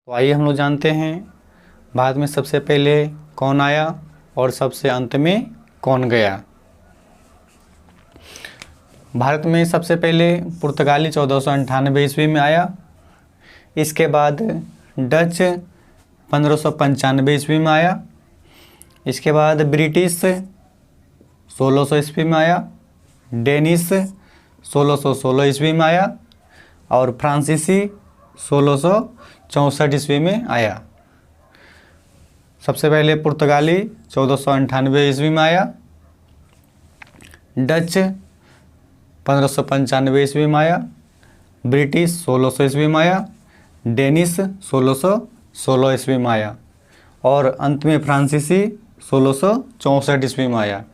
तो आइए हम लोग जानते हैं भारत में सबसे पहले कौन आया और सबसे अंत में कौन गया। भारत में सबसे पहले पुर्तगाली 1498 ईस्वी में आया। इसके बाद डच 1595 ईस्वी में आया। इसके बाद ब्रिटिश 1600 ईस्वी में आया। डेनिश 1616 ईस्वी में आया और फ्रांसीसी 1664 ईस्वी में आया। सबसे पहले पुर्तगाली 1498 ईस्वी में आया। डच 1595 ईस्वी में आया। ब्रिटिश 1600 ईस्वी में आया। डेनिश 1616 ईस्वी में आया और अंत में फ्रांसीसी 1664 ईस्वी में आया।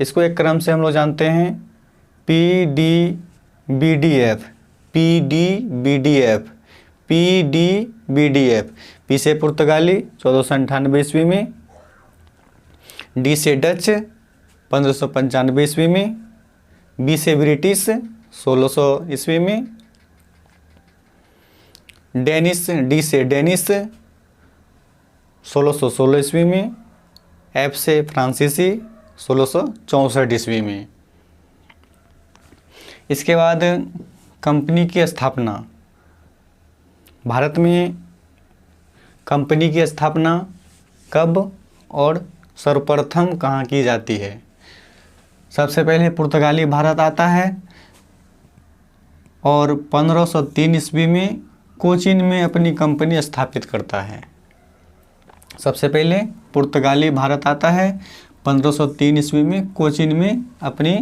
इसको एक क्रम से हम लोग जानते हैं PDBDF। पी से पुर्तगाली 1498 ईस्वी में, डी से डच 1595 ईस्वी में, बी से ब्रिटिश 1600 ईस्वी में, डी से डेनिश 1616 ईस्वी में, एफ से फ्रांसीसी 1664 ईस्वी में। इसके बाद कंपनी की स्थापना। भारत में कंपनी की स्थापना कब और सर्वप्रथम कहाँ की जाती है? सबसे पहले पुर्तगाली भारत आता है और 1503 ईस्वी में कोचीन में अपनी कंपनी स्थापित करता है। सबसे पहले पुर्तगाली भारत आता है 1503 ईस्वी में कोचीन में अपनी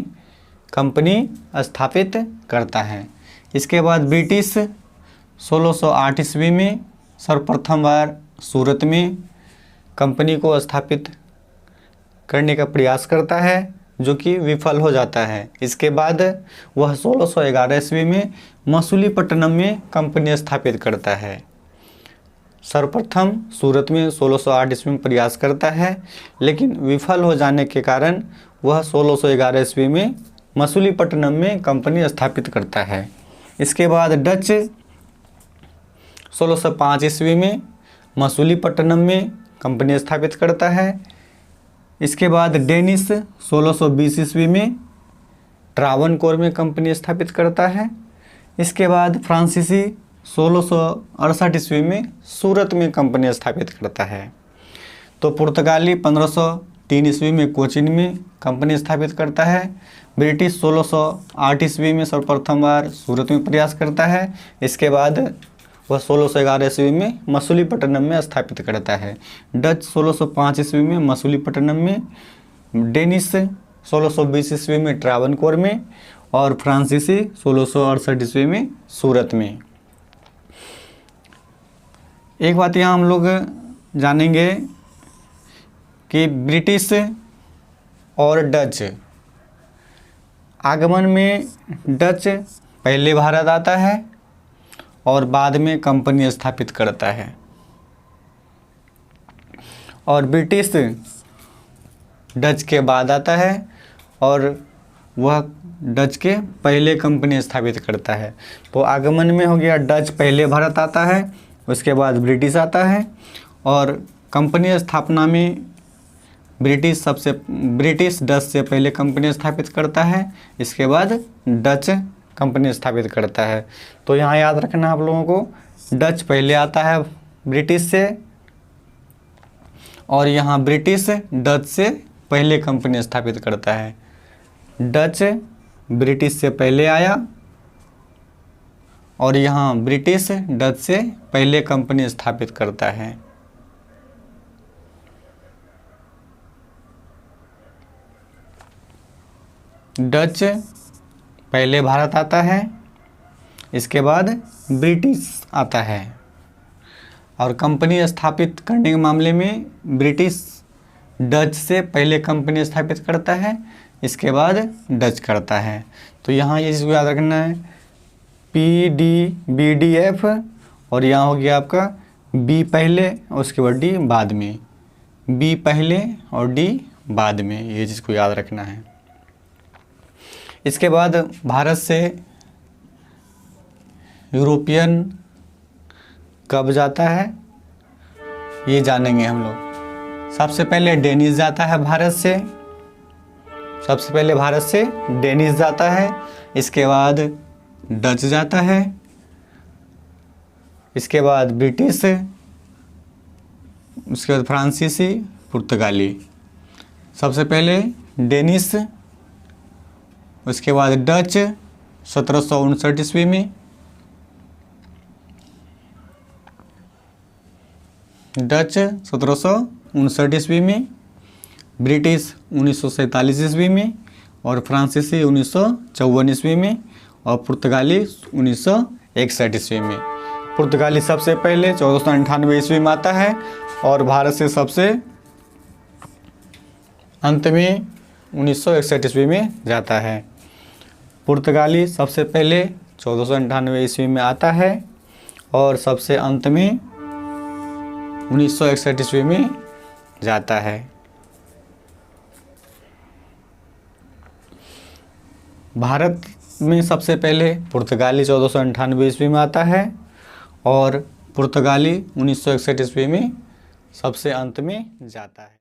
कंपनी स्थापित करता है। इसके बाद ब्रिटिश 1608 ईस्वी में सर्वप्रथम बार सूरत में कंपनी को स्थापित करने का प्रयास करता है, जो कि विफल हो जाता है। इसके बाद वह 1611 ईस्वी में मसूलीपट्टनम में कंपनी स्थापित करता है। सर्वप्रथम सूरत में 1608 ईस्वी में प्रयास करता है, लेकिन विफल हो जाने के कारण वह 1611 ईस्वी में मसूलीपट्टनम में कंपनी स्थापित करता है। इसके बाद डच 1605 ईस्वी में मसूलीपट्टनम में कंपनी स्थापित करता है। इसके बाद डेनिश 1620 ईस्वी में ट्रावनकोर में कंपनी स्थापित करता है। इसके बाद फ्रांसीसी 1668 ईस्वी में सूरत में कंपनी स्थापित करता है। तो पुर्तगाली 1503 ईस्वी में कोचीन में कंपनी स्थापित करता है। ब्रिटिश 1608 ईस्वी में सर्वप्रथम बार सूरत में प्रयास करता है। इसके बाद वह 1611 ईस्वी में मसूलीपट्टनम में स्थापित करता है। डच 1605 ईस्वी में मसूलीपट्टनम में, डेनिश 1620 ईस्वी में ट्रावनकोर में और फ्रांसीसी 1668 ईस्वी में सूरत में। एक बात यहाँ हम लोग जानेंगे कि ब्रिटिश और डच आगमन में डच पहले भारत आता है और बाद में कंपनी स्थापित करता है, और ब्रिटिश डच के बाद आता है और वह डच के पहले कंपनी स्थापित करता है। तो आगमन में हो गया डच पहले भारत आता है, उसके बाद ब्रिटिश आता है, और कंपनी स्थापना में ब्रिटिश डच से पहले कंपनी स्थापित करता है। इसके बाद डच कंपनी स्थापित करता है। तो यहाँ याद रखना आप लोगों को, डच पहले आता है ब्रिटिश से, और यहाँ ब्रिटिश डच से पहले कंपनी स्थापित करता है। डच ब्रिटिश से पहले आया और यहाँ ब्रिटिश डच से पहले कंपनी स्थापित करता है। डच पहले भारत आता है, इसके बाद ब्रिटिश आता है, और कंपनी स्थापित करने के मामले में ब्रिटिश डच से पहले कंपनी स्थापित करता है, इसके बाद डच करता है। तो यहाँ ये चीज़ याद रखना है, PDBDF, और यहाँ हो गया आपका बी पहले और उसके बाद डी बाद में, बी पहले और डी बाद में, ये चीज़ को याद रखना है। इसके बाद भारत से यूरोपियन कब जाता है ये जानेंगे हम लोग। सबसे पहले डेनिस जाता है भारत से, सबसे पहले भारत से डेनिस जाता है, इसके बाद डच जाता है, इसके बाद ब्रिटिश, उसके बाद फ्रांसीसी, पुर्तगाली। सबसे पहले डेनिस, उसके बाद डच 1759 ईस्वी में, डच 1759 ईस्वी में, ब्रिटिश 1947 ईस्वी में, और फ्रांसीसी 1954 ईस्वी में, और पुर्तगाली 1961 ईस्वी में। पुर्तगाली सबसे पहले 1498 ईस्वी में आता है और भारत से सबसे अंत में 1961 ईस्वी में जाता है। पुर्तगाली सबसे पहले 1498 ईस्वी में आता है और सबसे अंत में 1961 ईस्वी में जाता है। भारत में सबसे पहले पुर्तगाली 1498 ईस्वी में आता है और पुर्तगाली 1961 ईस्वी में सबसे अंत में जाता है।